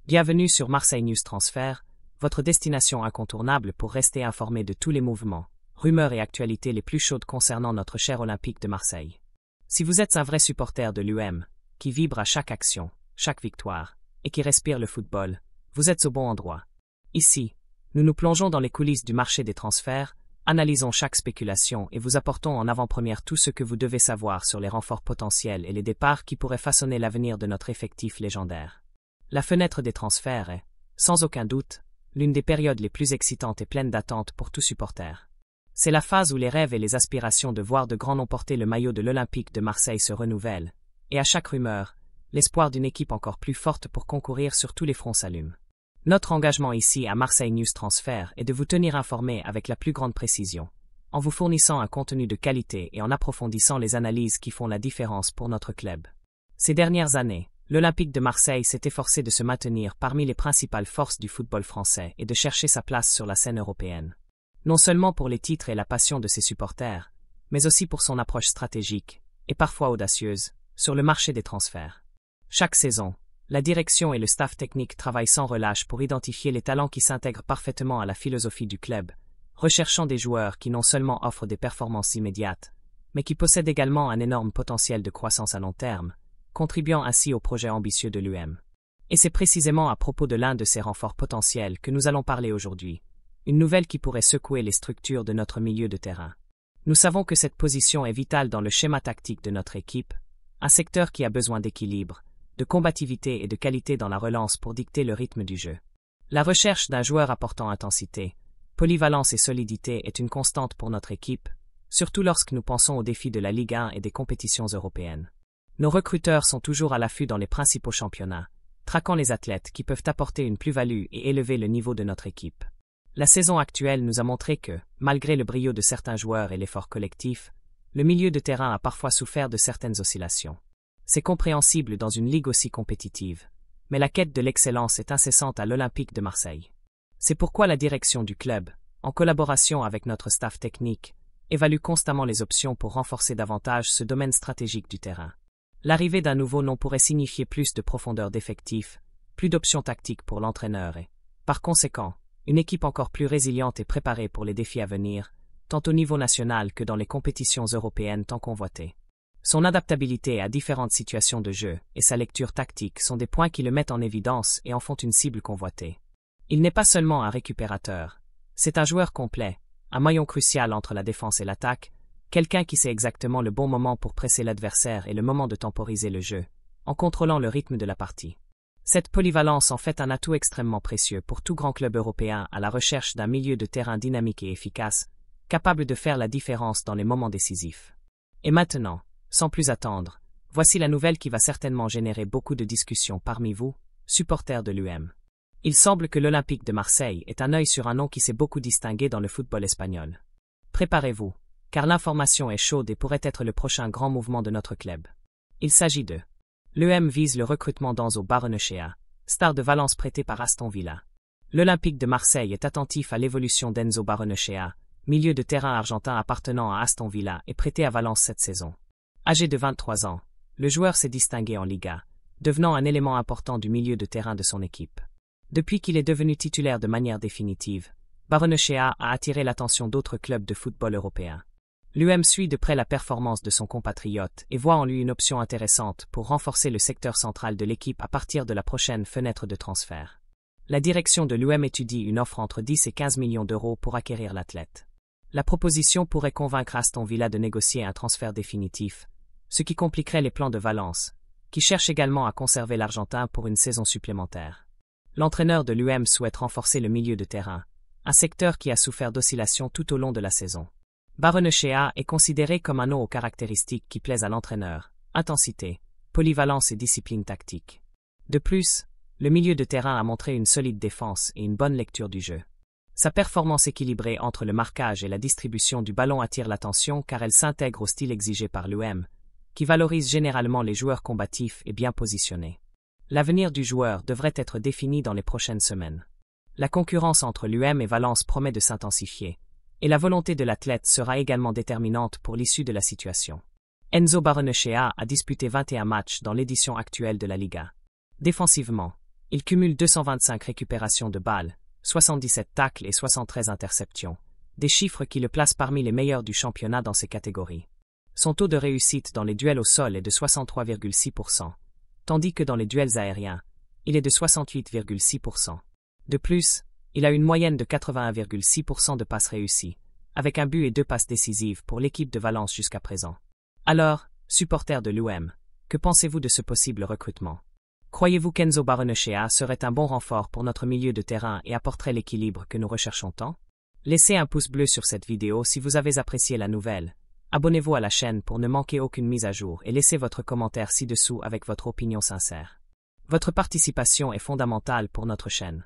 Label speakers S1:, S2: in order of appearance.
S1: Bienvenue sur Marseille News Transfert, votre destination incontournable pour rester informé de tous les mouvements, rumeurs et actualités les plus chaudes concernant notre cher Olympique de Marseille. Si vous êtes un vrai supporter de l'UM, qui vibre à chaque action, chaque victoire, et qui respire le football, vous êtes au bon endroit. Ici, nous nous plongeons dans les coulisses du marché des transferts, analysons chaque spéculation et vous apportons en avant-première tout ce que vous devez savoir sur les renforts potentiels et les départs qui pourraient façonner l'avenir de notre effectif légendaire. La fenêtre des transferts est, sans aucun doute, l'une des périodes les plus excitantes et pleines d'attentes pour tout supporter. C'est la phase où les rêves et les aspirations de voir de grands noms porter le maillot de l'Olympique de Marseille se renouvellent, et à chaque rumeur, l'espoir d'une équipe encore plus forte pour concourir sur tous les fronts s'allume. Notre engagement ici à Marseille News Transfert est de vous tenir informé avec la plus grande précision, en vous fournissant un contenu de qualité et en approfondissant les analyses qui font la différence pour notre club. Ces dernières années, l'Olympique de Marseille s'est efforcé de se maintenir parmi les principales forces du football français et de chercher sa place sur la scène européenne. Non seulement pour les titres et la passion de ses supporters, mais aussi pour son approche stratégique, et parfois audacieuse, sur le marché des transferts. Chaque saison, la direction et le staff technique travaillent sans relâche pour identifier les talents qui s'intègrent parfaitement à la philosophie du club, recherchant des joueurs qui non seulement offrent des performances immédiates, mais qui possèdent également un énorme potentiel de croissance à long terme, contribuant ainsi au projet ambitieux de l'UM. Et c'est précisément à propos de l'un de ces renforts potentiels que nous allons parler aujourd'hui, une nouvelle qui pourrait secouer les structures de notre milieu de terrain. Nous savons que cette position est vitale dans le schéma tactique de notre équipe, un secteur qui a besoin d'équilibre, de combativité et de qualité dans la relance pour dicter le rythme du jeu. La recherche d'un joueur apportant intensité, polyvalence et solidité est une constante pour notre équipe, surtout lorsque nous pensons aux défis de la Ligue 1 et des compétitions européennes. Nos recruteurs sont toujours à l'affût dans les principaux championnats, traquant les athlètes qui peuvent apporter une plus-value et élever le niveau de notre équipe. La saison actuelle nous a montré que, malgré le brio de certains joueurs et l'effort collectif, le milieu de terrain a parfois souffert de certaines oscillations. C'est compréhensible dans une ligue aussi compétitive, mais la quête de l'excellence est incessante à l'Olympique de Marseille. C'est pourquoi la direction du club, en collaboration avec notre staff technique, évalue constamment les options pour renforcer davantage ce domaine stratégique du terrain. L'arrivée d'un nouveau nom pourrait signifier plus de profondeur d'effectifs, plus d'options tactiques pour l'entraîneur et, par conséquent, une équipe encore plus résiliente et préparée pour les défis à venir, tant au niveau national que dans les compétitions européennes tant convoitées. Son adaptabilité à différentes situations de jeu et sa lecture tactique sont des points qui le mettent en évidence et en font une cible convoitée. Il n'est pas seulement un récupérateur, c'est un joueur complet, un maillon crucial entre la défense et l'attaque, quelqu'un qui sait exactement le bon moment pour presser l'adversaire et le moment de temporiser le jeu, en contrôlant le rythme de la partie. Cette polyvalence en fait un atout extrêmement précieux pour tout grand club européen à la recherche d'un milieu de terrain dynamique et efficace, capable de faire la différence dans les moments décisifs. Et maintenant, sans plus attendre, voici la nouvelle qui va certainement générer beaucoup de discussions parmi vous, supporters de l'UM. Il semble que l'Olympique de Marseille ait un œil sur un nom qui s'est beaucoup distingué dans le football espagnol. Préparez-vous, car l'information est chaude et pourrait être le prochain grand mouvement de notre club. Il s'agit de l'UM vise le recrutement d'Enzo Barrenechea, star de Valence prêté par Aston Villa. L'Olympique de Marseille est attentif à l'évolution d'Enzo Barrenechea, milieu de terrain argentin appartenant à Aston Villa et prêté à Valence cette saison. Âgé de 23 ans, le joueur s'est distingué en Liga, devenant un élément important du milieu de terrain de son équipe. Depuis qu'il est devenu titulaire de manière définitive, Barrenechea a attiré l'attention d'autres clubs de football européens. L'UM suit de près la performance de son compatriote et voit en lui une option intéressante pour renforcer le secteur central de l'équipe à partir de la prochaine fenêtre de transfert. La direction de l'UM étudie une offre entre 10 et 15 millions d'euros pour acquérir l'athlète. La proposition pourrait convaincre Aston Villa de négocier un transfert définitif, ce qui compliquerait les plans de Valence, qui cherche également à conserver l'Argentin pour une saison supplémentaire. L'entraîneur de l'UM souhaite renforcer le milieu de terrain, un secteur qui a souffert d'oscillations tout au long de la saison. Barrenechea est considéré comme un nom aux caractéristiques qui plaisent à l'entraîneur, intensité, polyvalence et discipline tactique. De plus, le milieu de terrain a montré une solide défense et une bonne lecture du jeu. Sa performance équilibrée entre le marquage et la distribution du ballon attire l'attention car elle s'intègre au style exigé par l'UM, qui valorise généralement les joueurs combatifs et bien positionnés. L'avenir du joueur devrait être défini dans les prochaines semaines. La concurrence entre l'UM et Valence promet de s'intensifier, et la volonté de l'athlète sera également déterminante pour l'issue de la situation. Enzo Barrenechea a disputé 21 matchs dans l'édition actuelle de la Liga. Défensivement, Il cumule 225 récupérations de balles, 77 tacles et 73 interceptions, des chiffres qui le placent parmi les meilleurs du championnat dans ces catégories. Son taux de réussite dans les duels au sol est de 63,6%, tandis que dans les duels aériens, il est de 68,6%. De plus, il a une moyenne de 81,6% de passes réussies, avec un but et 2 passes décisives pour l'équipe de Valence jusqu'à présent. Alors, supporters de l'OM, que pensez-vous de ce possible recrutement? Croyez-vous qu'Enzo Barrenechea serait un bon renfort pour notre milieu de terrain et apporterait l'équilibre que nous recherchons tant? Laissez un pouce bleu sur cette vidéo si vous avez apprécié la nouvelle. Abonnez-vous à la chaîne pour ne manquer aucune mise à jour et laissez votre commentaire ci-dessous avec votre opinion sincère. Votre participation est fondamentale pour notre chaîne.